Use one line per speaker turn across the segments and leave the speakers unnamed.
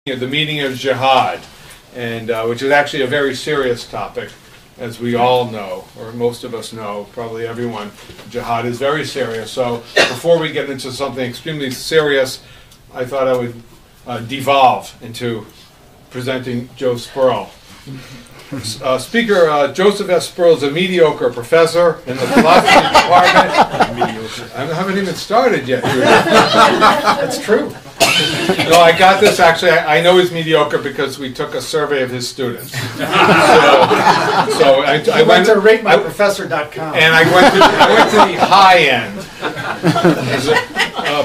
The meaning of jihad, and which is actually a very serious topic, as we all know, or most of us know, probably everyone. Jihad is very serious. So before we get into something extremely serious, I thought I would devolve into presenting Joe Spoerl. Speaker Joseph S. Spoerl is a mediocre professor in the philosophy department. I haven't even started yet. That's true. No, I got this actually. I know he's mediocre because we took a survey of his students. So I went to
ratemyprofessor.com.
and I went to the high end. He's a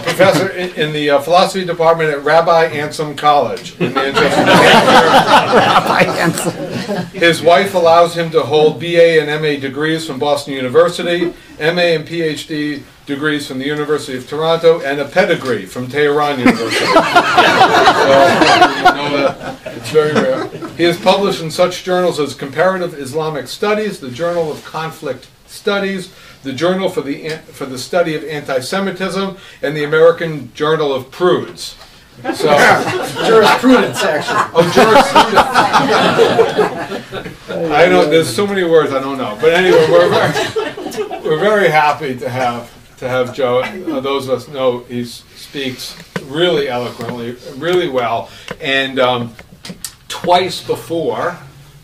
professor in the philosophy department at Rabbi Anselm College in Manchester.
Rabbi Anselm.
His wife allows him to hold BA and MA degrees from Boston University, MA and Ph.D. degrees from the University of Toronto, and a pedigree from Tehran University. So, you know, it's very rare. He has published in such journals as Comparative Islamic Studies, the Journal of Conflict Studies, the Journal for the Study of Anti-Semitism, and the American Journal of Prudes. So,
jurisprudence, actually.
Oh, jurisprudence. I don't. There's so many words I don't know. But anyway, we're very happy to have Joe. Those of us know he speaks really eloquently, really well, and twice before,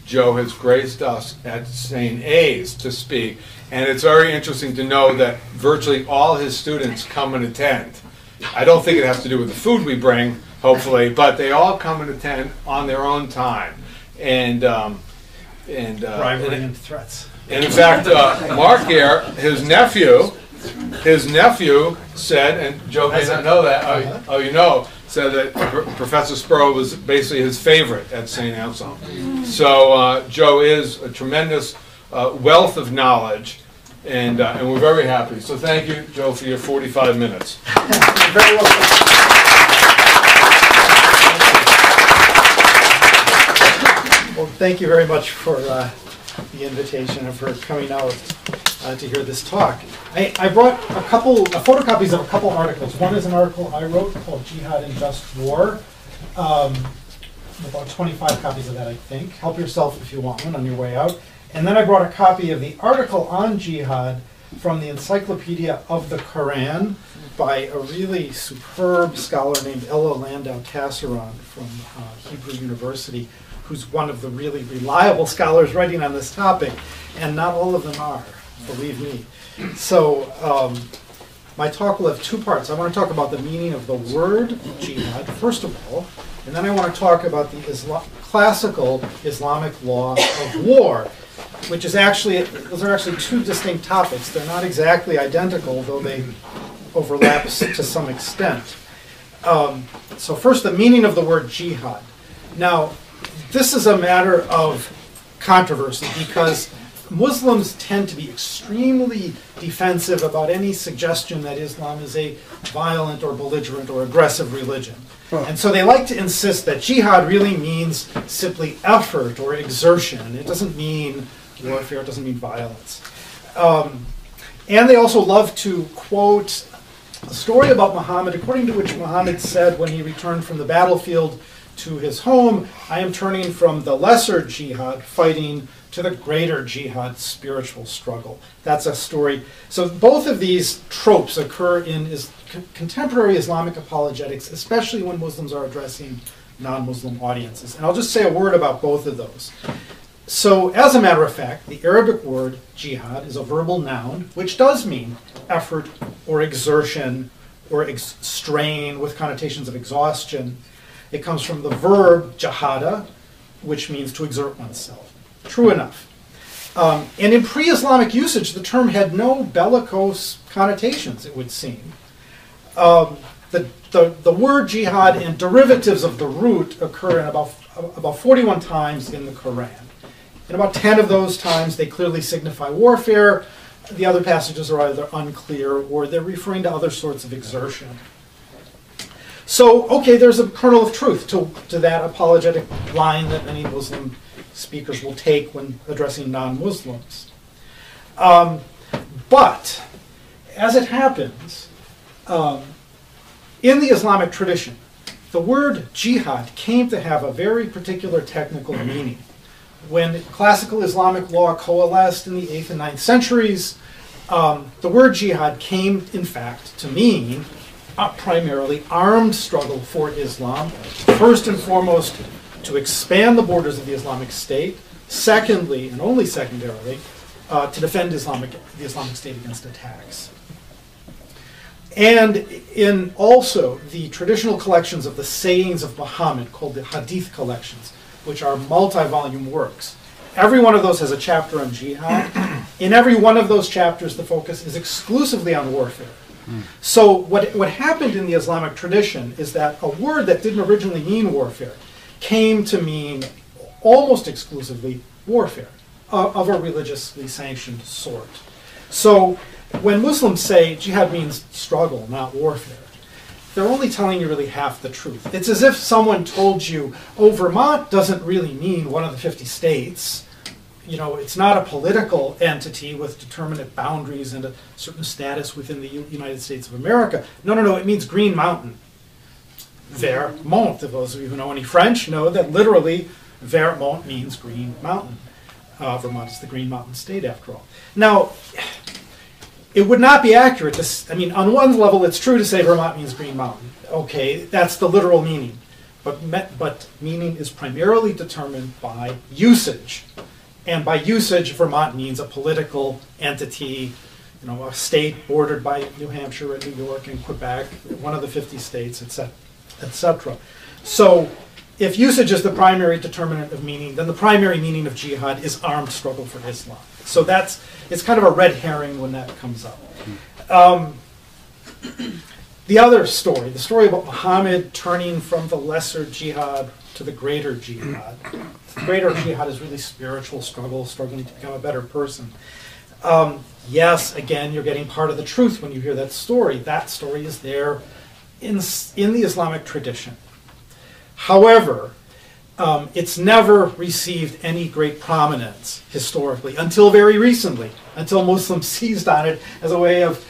Joe has graced us at St. A's to speak, and it's very interesting to know that virtually all his students come and attend. I don't think it has to do with the food we bring, hopefully, but they all come and attend on their own time, and
bribery and threats.
And in fact, Mark here, his nephew said, and Joe may not know that, oh you know, said that Professor Spoerl was basically his favorite at Saint Anselm. So Joe is a tremendous wealth of knowledge, and we're very happy. So thank you, Joe, for your 45 minutes.
You're very welcome. Well, thank you very much for the invitation and for coming out to hear this talk. I brought photocopies of a couple articles. One is an article I wrote called Jihad and Just War. About 25 copies of that, I think. Help yourself if you want one on your way out. And then I brought a copy of the article on jihad from the Encyclopedia of the Quran by a really superb scholar named Landau-Tasseron from Hebrew University, who's one of the really reliable scholars writing on this topic, and not all of them are, believe me. So my talk will have two parts. I want to talk about the meaning of the word jihad, first of all, and then I want to talk about the classical Islamic law of war, which is actually, those are actually two distinct topics. They're not exactly identical, though they overlap to some extent. So first, the meaning of the word jihad. Now, this is a matter of controversy because Muslims tend to be extremely defensive about any suggestion that Islam is a violent or belligerent or aggressive religion. And so they like to insist that jihad really means simply effort or exertion. It doesn't mean warfare, it doesn't mean violence. And they also love to quote a story about Muhammad, according to which Muhammad said when he returned from the battlefield to his home, I am turning from the lesser jihad fighting to the greater jihad spiritual struggle. That's a story. So both of these tropes occur in contemporary Islamic apologetics, especially when Muslims are addressing non-Muslim audiences. And I'll just say a word about both of those. So as a matter of fact, the Arabic word jihad is a verbal noun, which does mean effort or exertion or strain with connotations of exhaustion. It comes from the verb jahada, which means to exert oneself. True enough. And in pre-Islamic usage, the term had no bellicose connotations, it would seem. The word jihad and derivatives of the root occur in about 41 times in the Quran. In about 10 of those times, they clearly signify warfare. The other passages are either unclear or they're referring to other sorts of exertion. So, okay, there's a kernel of truth to that apologetic line that many Muslim speakers will take when addressing non-Muslims. But, as it happens, in the Islamic tradition, the word jihad came to have a very particular technical meaning. When classical Islamic law coalesced in the 8th and 9th centuries, the word jihad came, in fact, to mean primarily armed struggle for Islam, first and foremost to expand the borders of the Islamic State, secondly, and only secondarily, to defend the Islamic State against attacks. And in also the traditional collections of the sayings of Muhammad, called the Hadith collections, which are multi-volume works. Every one of those has a chapter on jihad. In every one of those chapters, the focus is exclusively on warfare. So what happened in the Islamic tradition is that a word that didn't originally mean warfare came to mean almost exclusively warfare of a religiously sanctioned sort. So when Muslims say jihad means struggle, not warfare, they're only telling you really half the truth. It's as if someone told you, oh, Vermont doesn't really mean one of the 50 states. You know, it's not a political entity with determinate boundaries and a certain status within the United States of America. No, it means Green Mountain. Vermont, if those of you who know any French know that literally Vermont means Green Mountain. Vermont is the Green Mountain state, after all. Now, it would not be accurate to, on one level it's true to say Vermont means Green Mountain. Okay, that's the literal meaning. But meaning is primarily determined by usage. And by usage, Vermont means a political entity, a state bordered by New Hampshire and New York and Quebec, one of the 50 states, etc. So if usage is the primary determinant of meaning, then the primary meaning of jihad is armed struggle for Islam. So it's kind of a red herring when that comes up. The other story, the story about Muhammad turning from the lesser jihad to the greater jihad. The greater jihad is really spiritual struggle, struggling to become a better person. Yes, again, you're getting part of the truth when you hear that story. That story is there in the Islamic tradition. However, it's never received any great prominence historically until very recently, until Muslims seized on it as a way of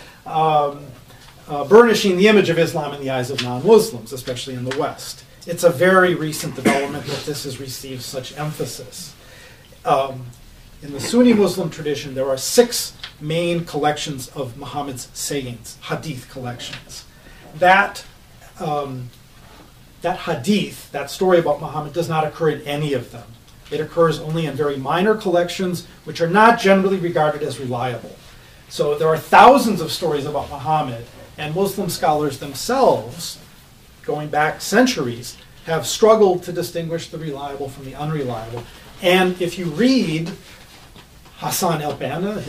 burnishing the image of Islam in the eyes of non-Muslims, especially in the West. It's a very recent development that this has received such emphasis. In the Sunni Muslim tradition, there are 6 main collections of Muhammad's sayings, hadith collections. That hadith, that story about Muhammad, does not occur in any of them. It occurs only in very minor collections, which are not generally regarded as reliable. So there are thousands of stories about Muhammad, and Muslim scholars themselves, going back centuries, have struggled to distinguish the reliable from the unreliable. And if you read Hassan al-Banna,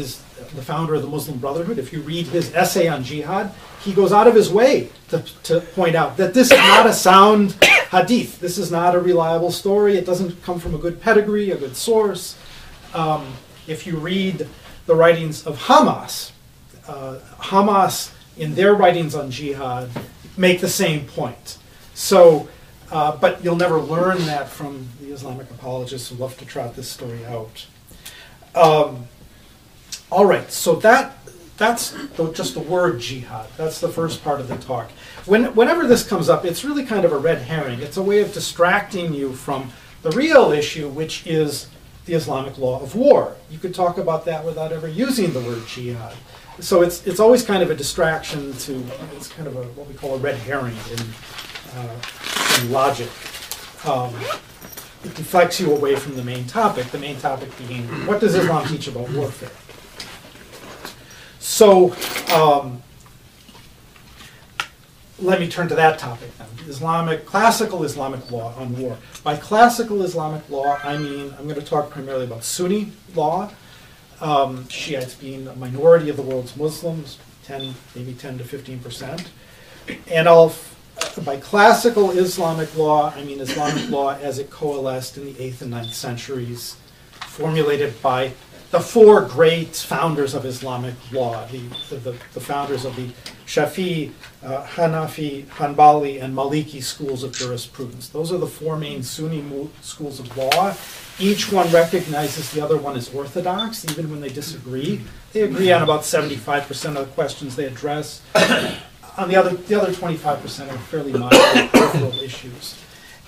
the founder of the Muslim Brotherhood, if you read his essay on jihad, he goes out of his way to point out that this is not a sound hadith. This is not a reliable story. It doesn't come from a good pedigree, a good source. If you read the writings of Hamas, Hamas, in their writings on jihad, make the same point. So, but you'll never learn that from the Islamic apologists who love to trot this story out. All right, so that's just the word jihad. That's the first part of the talk. Whenever this comes up, it's really kind of a red herring. It's a way of distracting you from the real issue, which is the Islamic law of war. You could talk about that without ever using the word jihad. So it's always kind of a distraction to, it's kind of what we call a red herring in logic. It deflects you away from the main topic being, what does Islam teach about warfare? So let me turn to that topic then. Classical Islamic law on war. By classical Islamic law, I mean, I'm going to talk primarily about Sunni law, Shiites being a minority of the world's Muslims, maybe 10 to 15%. And by classical Islamic law, I mean Islamic law as it coalesced in the 8th and 9th centuries, formulated by the 4 great founders of Islamic law, the founders of the Shafi'i, Hanafi, Hanbali, and Maliki schools of jurisprudence. Those are the 4 main Sunni schools of law. Each one recognizes the other one as orthodox, even when they disagree. They agree on about 75% of the questions they address. On the other 25% are fairly minor peripheral issues.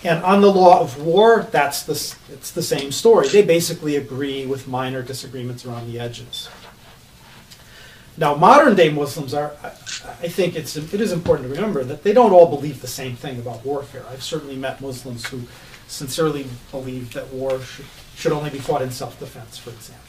And on the law of war, it's the same story. They basically agree with minor disagreements around the edges. Now, modern day Muslims I think it is important to remember that they don't all believe the same thing about warfare. I've certainly met Muslims who sincerely believe that war should only be fought in self-defense, for example.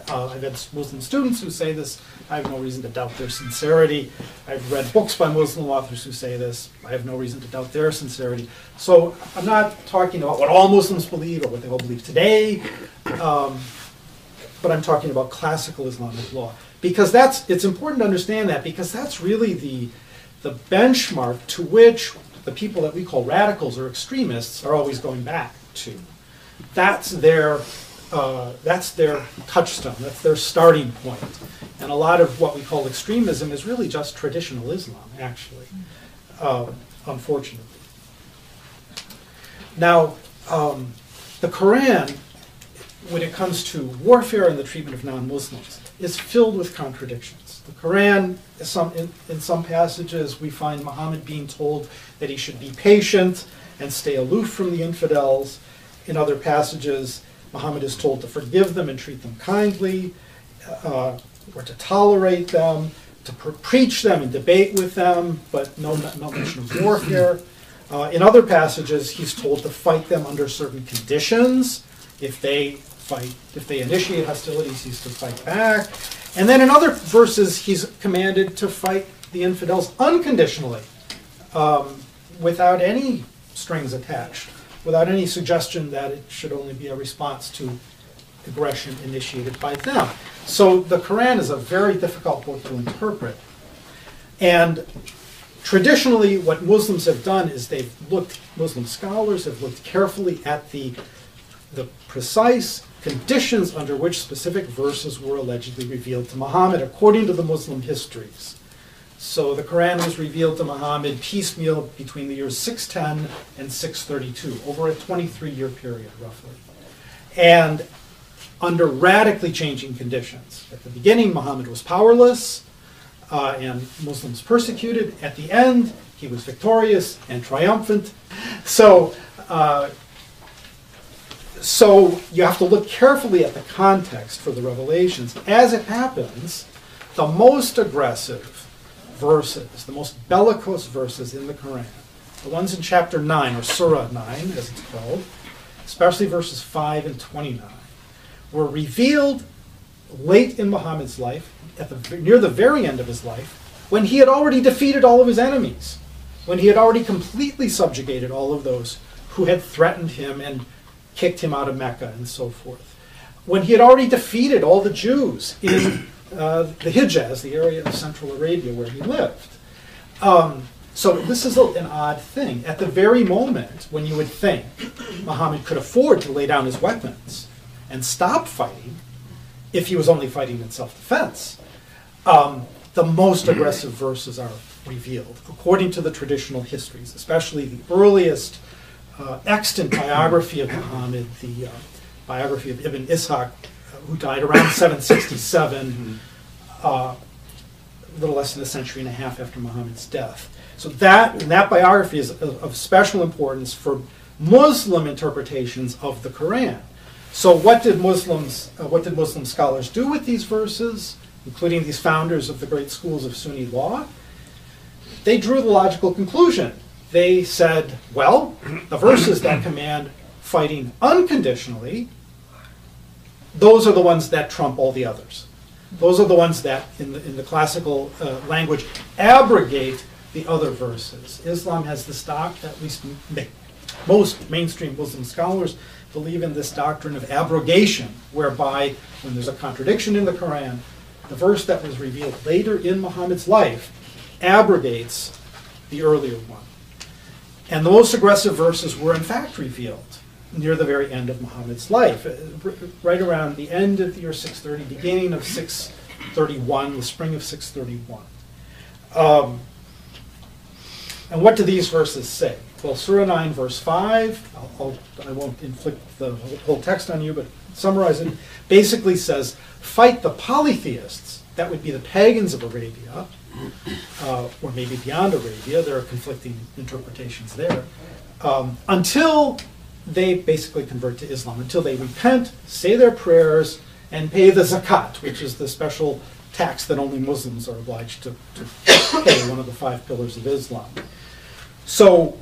I've had Muslim students who say this. I have no reason to doubt their sincerity. I've read books by Muslim authors who say this. I have no reason to doubt their sincerity. So I'm not talking about what all Muslims believe or what they all believe today, but I'm talking about classical Islamic law. Because it's important to understand that, because that's really the benchmark to which the people that we call radicals or extremists are always going back to. That's their touchstone, that's their starting point. And a lot of what we call extremism is really just traditional Islam, actually, unfortunately. Now, the Quran, when it comes to warfare and the treatment of non-Muslims, is filled with contradictions. The Quran, in some passages, we find Muhammad being told that he should be patient and stay aloof from the infidels. In other passages, Muhammad is told to forgive them and treat them kindly, or to tolerate them, to preach them and debate with them, but no mention of warfare. In other passages, he's told to fight them under certain conditions. If they initiate hostilities, he's to fight back. And then in other verses, he's commanded to fight the infidels unconditionally, without any strings attached, without any suggestion that it should only be a response to aggression initiated by them. So the Quran is a very difficult book to interpret. And traditionally, what Muslims have done is Muslim scholars have looked carefully at the precise conditions under which specific verses were allegedly revealed to Muhammad according to the Muslim histories. So the Quran was revealed to Muhammad piecemeal between the years 610 and 632, over a 23-year period, roughly. And under radically changing conditions. At the beginning, Muhammad was powerless, and Muslims persecuted. At the end, he was victorious and triumphant. So you have to look carefully at the context for the revelations. As it happens, the most aggressive verses, the most bellicose verses in the Quran, the ones in chapter 9, or Surah 9, as it's called, especially verses 5 and 29, were revealed late in Muhammad's life, near the very end of his life, when he had already defeated all of his enemies, when he had already completely subjugated all of those who had threatened him and kicked him out of Mecca and so forth, when he had already defeated all the Jews in the Hijaz, the area of Central Arabia where he lived. So this is an odd thing. At the very moment when you would think Muhammad could afford to lay down his weapons and stop fighting, if he was only fighting in self-defense, the most aggressive verses are revealed, according to the traditional histories, especially the earliest extant biography of Muhammad, the biography of Ibn Ishaq, who died around 767, a little less than a century and a half after Muhammad's death. So that biography is of special importance for Muslim interpretations of the Quran. So what did Muslim scholars do with these verses, including these founders of the great schools of Sunni law? They drew the logical conclusion. They said, well, the verses that command fighting unconditionally, those are the ones that trump all the others. Those are the ones that, in the classical language, abrogate the other verses. Islam has this doctrine, at least most mainstream Muslim scholars believe in this doctrine of abrogation, whereby when there's a contradiction in the Quran, the verse that was revealed later in Muhammad's life abrogates the earlier one. And the most aggressive verses were in fact revealed near the very end of Muhammad's life, right around the end of the year 630, beginning of 631, the spring of 631. And what do these verses say? Well, Surah 9, verse 5, I won't inflict the whole text on you, but summarize it, basically says, fight the polytheists that would be the pagans of Arabia, or maybe beyond Arabia. There are conflicting interpretations there, until they basically convert to Islam, until they repent, say their prayers, and pay the zakat, which is the special tax that only Muslims are obliged to pay, one of the 5 pillars of Islam. So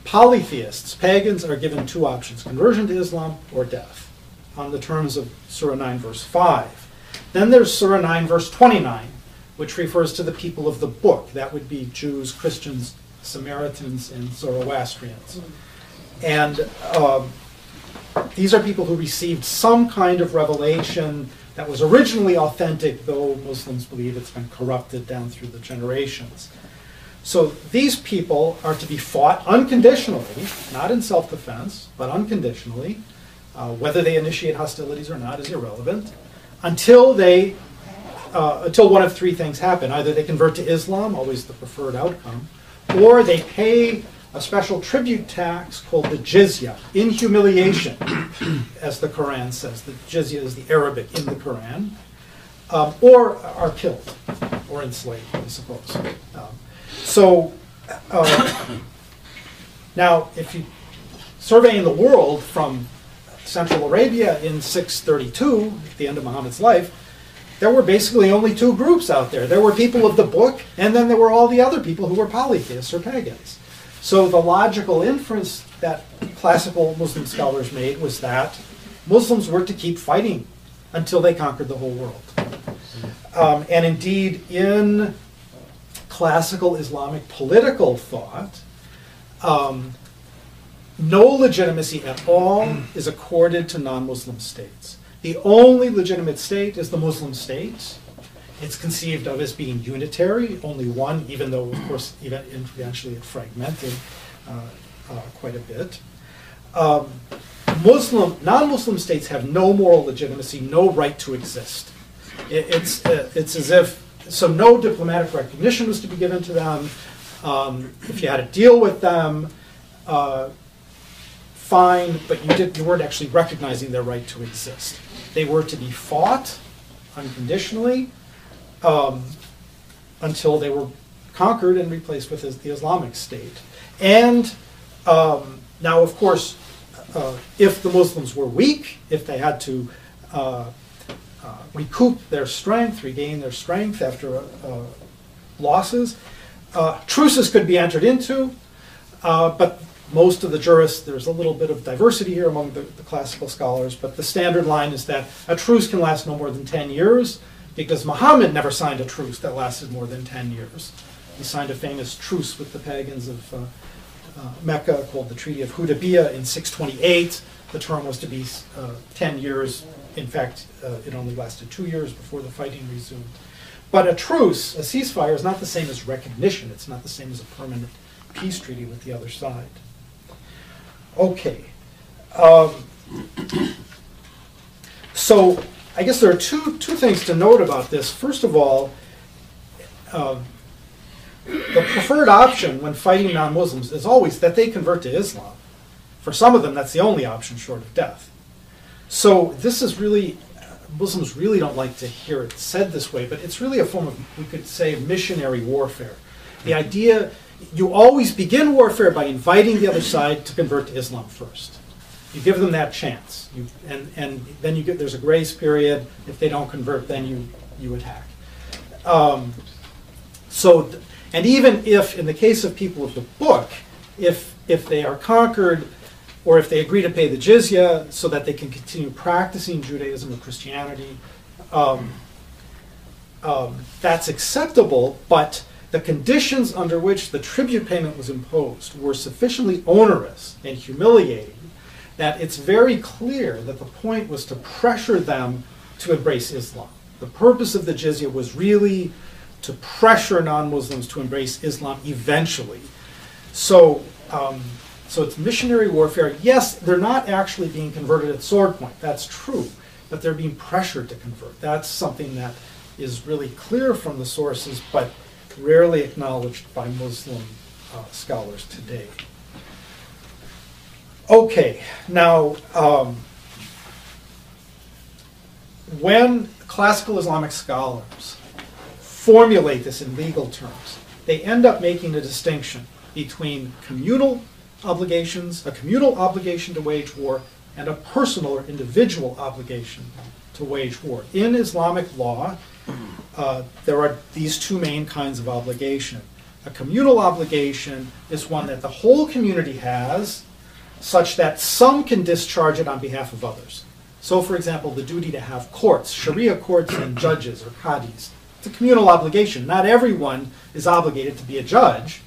polytheists, pagans, are given 2 options: conversion to Islam or death, on the terms of Surah 9, verse 5. Then there's Surah 9, verse 29, which refers to the people of the book. That would be Jews, Christians, Samaritans, and Zoroastrians. And these are people who received some kind of revelation that was originally authentic, though Muslims believe it's been corrupted down through the generations. So these people are to be fought unconditionally, not in self-defense, but unconditionally. Whether they initiate hostilities or not is irrelevant, until one of 3 things happen. Either they convert to Islam, always the preferred outcome, or they pay a special tribute tax called the jizya, in humiliation, as the Quran says. The jizya is the Arabic in the Quran, or are killed, or enslaved, I suppose. Now, if you surveying the world from Central Arabia in 632, at the end of Muhammad's life, there were basically only 2 groups out there. There were people of the book, and then there were all the other people who were polytheists or pagans. So the logical inference that classical Muslim scholars made was that Muslims were to keep fighting until they conquered the whole world. And indeed, in classical Islamic political thought, no legitimacy at all is accorded to non-Muslim states. The only legitimate state is the Muslim state. It's conceived of as being unitary, only one, even though, of course, eventually it fragmented quite a bit. Non-Muslim states have no moral legitimacy, no right to exist. It's as if, so no diplomatic recognition was to be given to them. If you had to deal with them, fine, but you weren't actually recognizing their right to exist. They were to be fought unconditionally until they were conquered and replaced with the Islamic State. And now, of course, if the Muslims were weak, if they had to recoup their strength, regain their strength after losses, truces could be entered into, but most of the jurists, there's a little bit of diversity here among the classical scholars, but the standard line is that a truce can last no more than 10 years, because Muhammad never signed a truce that lasted more than 10 years. He signed a famous truce with the pagans of Mecca called the Treaty of Hudaybiyah in 628. The term was to be 10 years. In fact, it only lasted 2 years before the fighting resumed. But a truce, a ceasefire, is not the same as recognition. It's not the same as a permanent peace treaty with the other side. Okay. So I guess there are two things to note about this. First of all, the preferred option when fighting non-Muslims is always that they convert to Islam. For some of them, that's the only option short of death. So this is really, Muslims really don't like to hear it said this way, but it's really a form of, we could say, missionary warfare. The idea, you always begin warfare by inviting the other side to convert to Islam first. You give them that chance, and then you there's a grace period. If they don't convert, then you attack. And even if, in the case of people of the book, if they are conquered, or if they agree to pay the jizya so that they can continue practicing Judaism or Christianity, that's acceptable, but the conditions under which the tribute payment was imposed were sufficiently onerous and humiliating that it's very clear that the point was to pressure them to embrace Islam. The purpose of the jizya was really to pressure non-Muslims to embrace Islam eventually. So it's missionary warfare. Yes, they're not actually being converted at sword point. That's true. But they're being pressured to convert. That's something that is really clear from the sources, but rarely acknowledged by Muslim scholars today. Okay, now, when classical Islamic scholars formulate this in legal terms, they end up making a distinction between communal obligations, a communal obligation to wage war, and a personal or individual obligation to wage war. In Islamic law, there are these two main kinds of obligation. A communal obligation is one that the whole community has, such that some can discharge it on behalf of others. So, for example, the duty to have courts, Sharia courts and judges or qadis. It's a communal obligation. Not everyone is obligated to be a judge,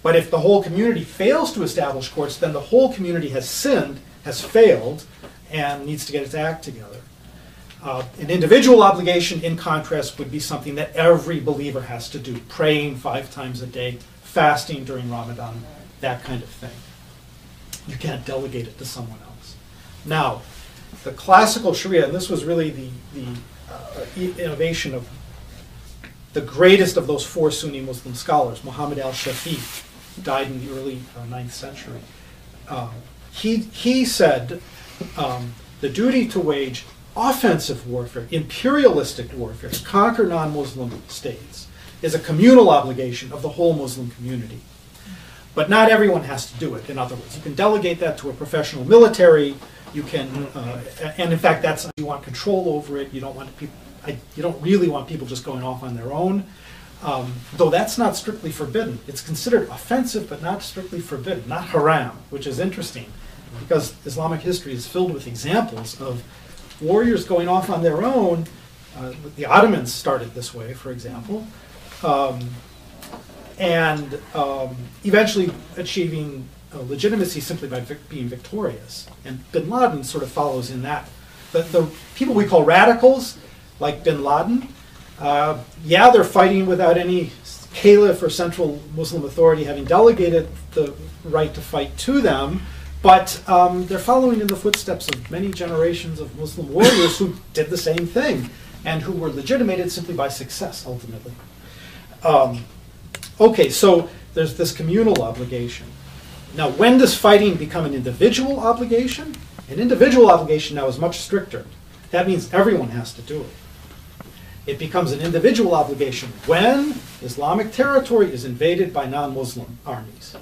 but if the whole community fails to establish courts, then the whole community has sinned, has failed, and needs to get its act together. An individual obligation, in contrast, would be something that every believer has to do, praying 5 times a day, fasting during Ramadan, that kind of thing. You can't delegate it to someone else. Now, the classical Sharia, and this was really the innovation of the greatest of those 4 Sunni Muslim scholars, Muhammad al-Shafi'i, died in the early 9th century. He said the duty to wage offensive warfare, imperialistic warfare, to conquer non-Muslim states, is a communal obligation of the whole Muslim community. But not everyone has to do it, in other words. You can delegate that to a professional military, you can, and in fact, that's, you want control over it, you don't want people, you don't really want people just going off on their own. Though that's not strictly forbidden. It's considered offensive, but not strictly forbidden, not haram, which is interesting, because Islamic history is filled with examples of warriors going off on their own. The Ottomans started this way, for example, and eventually achieving legitimacy simply by being victorious. And bin Laden sort of follows in that. The people we call radicals, like bin Laden, yeah, they're fighting without any caliph or central Muslim authority having delegated the right to fight to them, but they're following in the footsteps of many generations of Muslim warriors who did the same thing and who were legitimated simply by success, ultimately. Okay, so there's this communal obligation. Now, when does fighting become an individual obligation? An individual obligation now is much stricter. That means everyone has to do it. It becomes an individual obligation when Islamic territory is invaded by non-Muslim armies.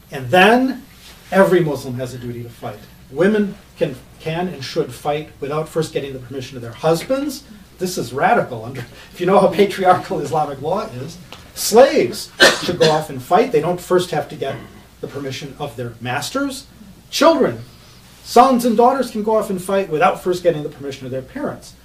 And then every Muslim has a duty to fight. Women can and should fight without first getting the permission of their husbands. This is radical. If you know how patriarchal Islamic law is, slaves should go off and fight. They don't first have to get the permission of their masters. Children, sons and daughters, can go off and fight without first getting the permission of their parents.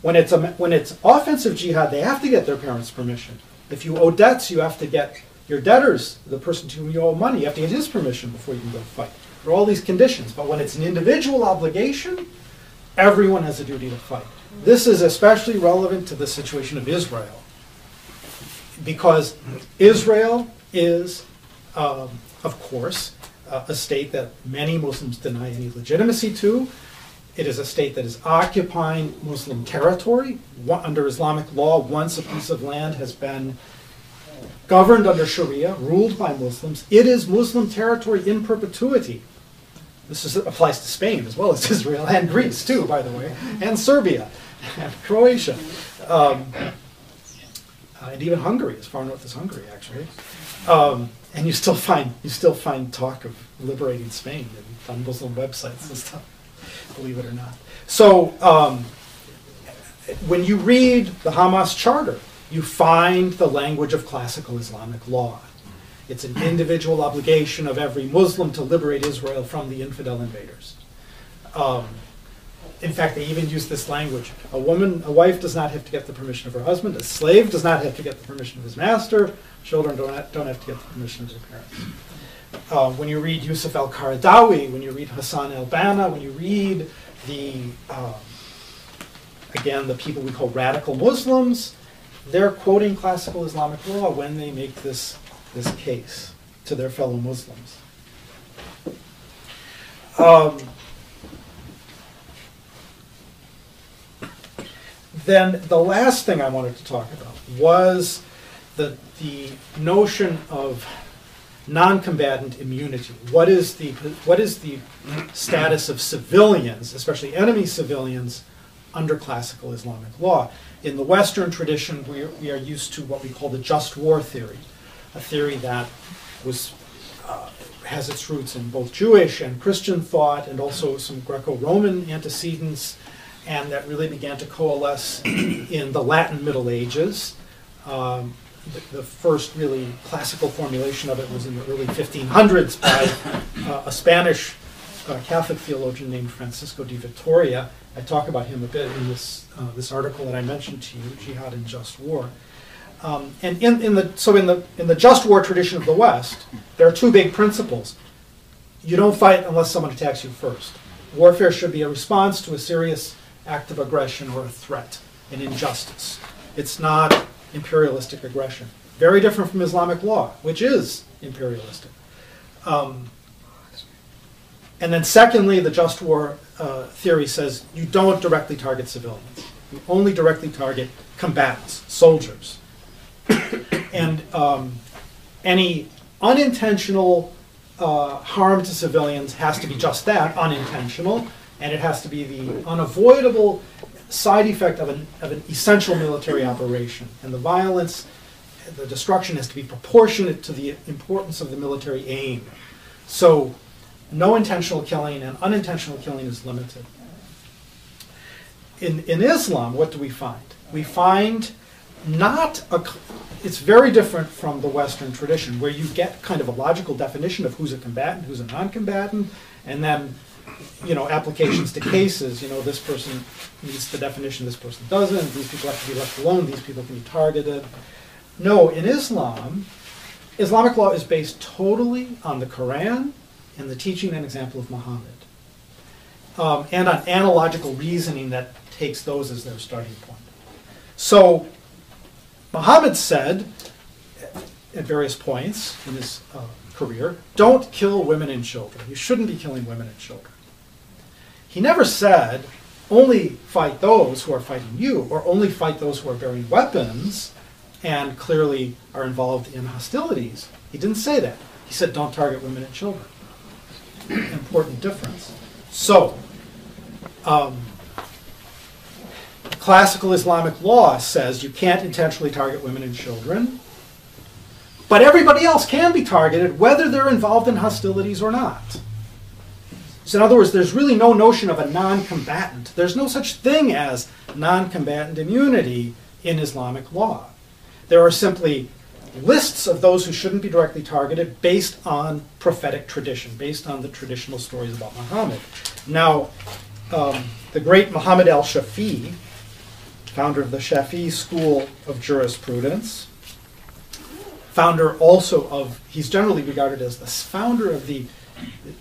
When it's offensive jihad, they have to get their parents' permission. If you owe debts, you have to get your debtors, the person to whom you owe money, you have to get his permission before you can go fight. There are all these conditions. But when it's an individual obligation, everyone has a duty to fight. This is especially relevant to the situation of Israel, because Israel is, of course, a state that many Muslims deny any legitimacy to. It is a state that is occupying Muslim territory. Under Islamic law, once a piece of land has been governed under Sharia, ruled by Muslims, it is Muslim territory in perpetuity. This applies to Spain as well as Israel, and Greece too, by the way, and Serbia, and Croatia, and even Hungary, as far north as Hungary, actually. And you still find talk of liberating Spain on Muslim websites and stuff, believe it or not. So when you read the Hamas Charter, you find the language of classical Islamic law. It's an individual obligation of every Muslim to liberate Israel from the infidel invaders. In fact, they even use this language. A wife does not have to get the permission of her husband. A slave does not have to get the permission of his master. Children don't have to get the permission of their parents. When you read Yusuf al-Qaradawi, when you read Hassan al-Banna, when you read again, the people we call radical Muslims, they're quoting classical Islamic law when they make this case to their fellow Muslims. Then the last thing I wanted to talk about was the notion of non-combatant immunity. What is the status of civilians, especially enemy civilians, under classical Islamic law. In the Western tradition, we are used to what we call the just war theory, a theory that has its roots in both Jewish and Christian thought, and also some Greco-Roman antecedents, and that really began to coalesce in the Latin Middle Ages. The first really classical formulation of it was in the early 1500s by a Spanish Catholic theologian named Francisco de Vitoria. I talk about him a bit in this article that I mentioned to you, Jihad and Just War. And in the just war tradition of the West, there are two big principles. You don't fight unless someone attacks you first. Warfare should be a response to a serious act of aggression or a threat, an injustice. It's not imperialistic aggression. Very different from Islamic law, which is imperialistic. And then secondly, the just war theory says you don't directly target civilians. You only directly target combatants, soldiers. And any unintentional harm to civilians has to be just that, unintentional, and it has to be the unavoidable side effect of an essential military operation. And the violence, the destruction has to be proportionate to the importance of the military aim. So no intentional killing and unintentional killing is limited. In Islam, what do we find? We find it's very different from the Western tradition, where you get kind of a logical definition of who's a combatant, who's a non-combatant, and then, applications to cases. This person meets the definition, this person doesn't, these people have to be left alone, these people can be targeted. No, in Islam, Islamic law is based totally on the Quran and the teaching and example of Muhammad, and on analogical reasoning that takes those as their starting point. So Muhammad said at various points in his career, don't kill women and children. You shouldn't be killing women and children. He never said, only fight those who are fighting you, or only fight those who are bearing weapons and clearly are involved in hostilities. He didn't say that. He said, don't target women and children. Important difference. So, classical Islamic law says you can't intentionally target women and children, but everybody else can be targeted whether they're involved in hostilities or not. So in other words, there's really no notion of a non-combatant. There's no such thing as non-combatant immunity in Islamic law. There are simply lists of those who shouldn't be directly targeted based on prophetic tradition, based on the traditional stories about Muhammad. Now, the great Muhammad al-Shafi'i, founder of the Shafi'i school of jurisprudence, founder also of, he's generally regarded as the founder of the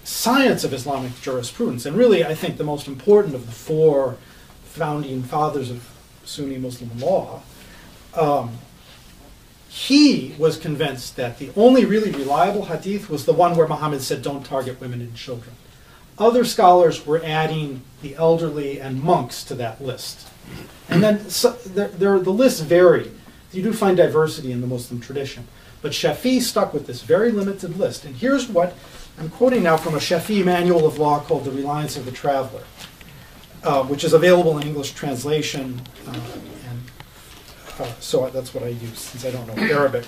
science of Islamic jurisprudence, and really, I think, the most important of the four founding fathers of Sunni Muslim law. He was convinced that the only really reliable hadith was the one where Muhammad said, don't target women and children. Other scholars were adding the elderly and monks to that list. And then the lists vary. You do find diversity in the Muslim tradition. But Shafi'i stuck with this very limited list. And here's what I'm quoting now from a Shafi'i manual of law called The Reliance of the Traveler, which is available in English translation. So that's what I use, since I don't know Arabic.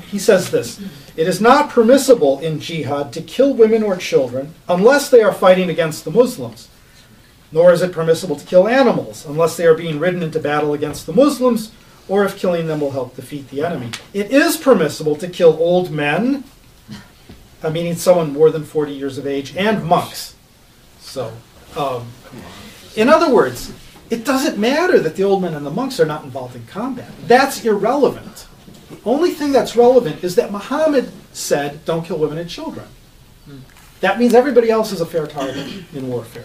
He says this: it is not permissible in jihad to kill women or children unless they are fighting against the Muslims. Nor is it permissible to kill animals unless they are being ridden into battle against the Muslims, or if killing them will help defeat the enemy. It is permissible to kill old men, meaning someone more than 40 years of age, and monks. So, in other words, it doesn't matter that the old men and the monks are not involved in combat. That's irrelevant. The only thing that's relevant is that Muhammad said, don't kill women and children. That means everybody else is a fair target in warfare.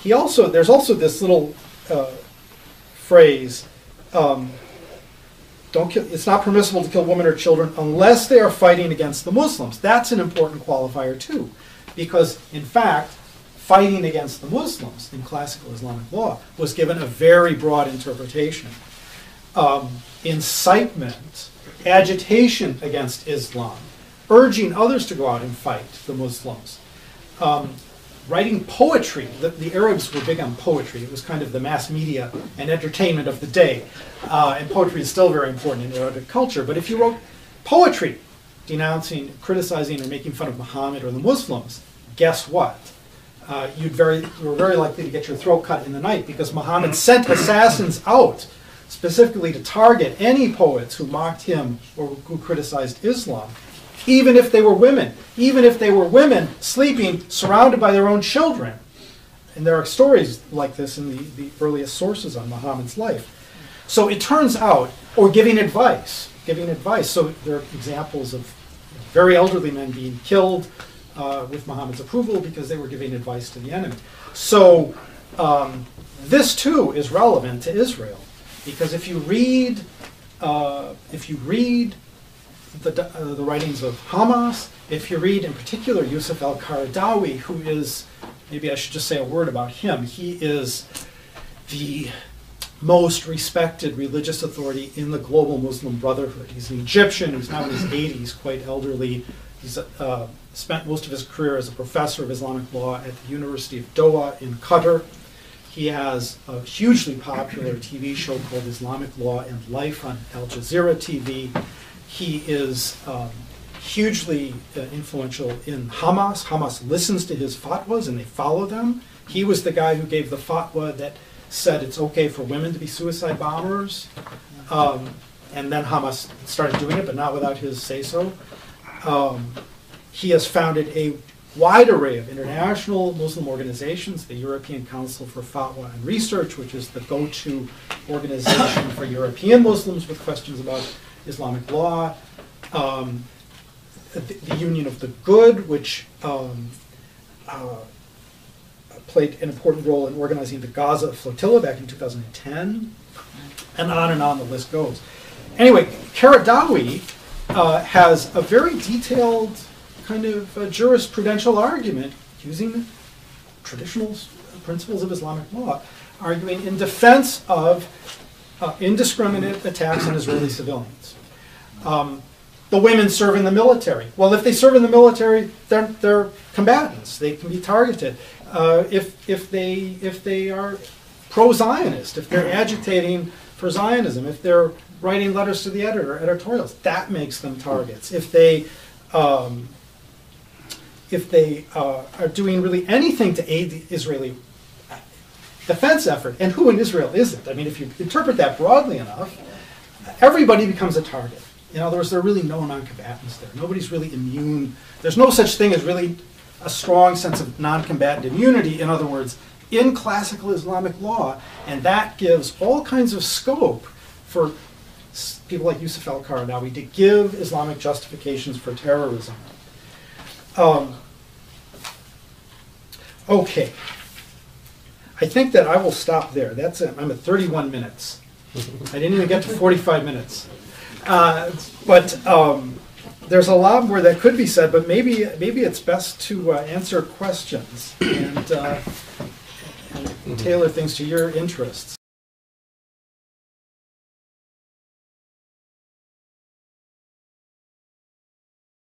There's also this little phrase, it's not permissible to kill women or children unless they are fighting against the Muslims. That's an important qualifier too, because in fact, fighting against the Muslims in classical Islamic law was given a very broad interpretation. Incitement, agitation against Islam, urging others to go out and fight the Muslims. writing poetry. The Arabs were big on poetry. It was kind of the mass media and entertainment of the day. And poetry is still very important in Arabic culture. But if you wrote poetry denouncing, criticizing, or making fun of Muhammad or the Muslims, guess what? You were very likely to get your throat cut in the night, because Muhammad sent assassins out specifically to target any poets who mocked him or who criticized Islam, even if they were women. Even if they were women sleeping surrounded by their own children. And there are stories like this in the earliest sources on Muhammad's life. So it turns out, or giving advice. So there are examples of very elderly men being killed with Muhammad's approval because they were giving advice to the enemy. So this too is relevant to Israel, because if you read the writings of Hamas, if you read in particular Yusuf al-Qaradawi, who is, maybe I should just say a word about him, he is the most respected religious authority in the global Muslim Brotherhood. He's an Egyptian, he's now in his 80s, quite elderly. He's spent most of his career as a professor of Islamic law at the University of Doha in Qatar. He has a hugely popular TV show called Islamic Law and Life on Al Jazeera TV. He is hugely influential in Hamas. Hamas listens to his fatwas and they follow them. He was the guy who gave the fatwa that said it's okay for women to be suicide bombers. And then Hamas started doing it, but not without his say-so. He has founded a wide array of international Muslim organizations, the European Council for Fatwa and Research, which is the go-to organization for European Muslims with questions about Islamic law, the Union of the Good, which played an important role in organizing the Gaza flotilla back in 2010, and on the list goes. Anyway, Qaradawi has a very detailed kind of jurisprudential argument using traditional principles of Islamic law, arguing in defense of indiscriminate attacks on Israeli civilians. The women serve in the military. Well, if they serve in the military, they're combatants. They can be targeted. If they are pro-Zionist, if they're agitating for Zionism, if they're writing letters to the editor, editorials, that makes them targets. If they are doing really anything to aid the Israeli defense effort, and who in Israel isn't? I mean, if you interpret that broadly enough, everybody becomes a target. In other words, there are really no non-combatants there. Nobody's really immune. There's no such thing as really a strong sense of non-combatant immunity, in other words, in classical Islamic law, and that gives all kinds of scope for people like Yusuf al-Qaradawi to give Islamic justifications for terrorism. Okay. I think that I will stop there. That's it. I'm at 31 minutes. I didn't even get to 45 minutes. But there's a lot more that could be said, but maybe it's best to answer questions and tailor things to your interests.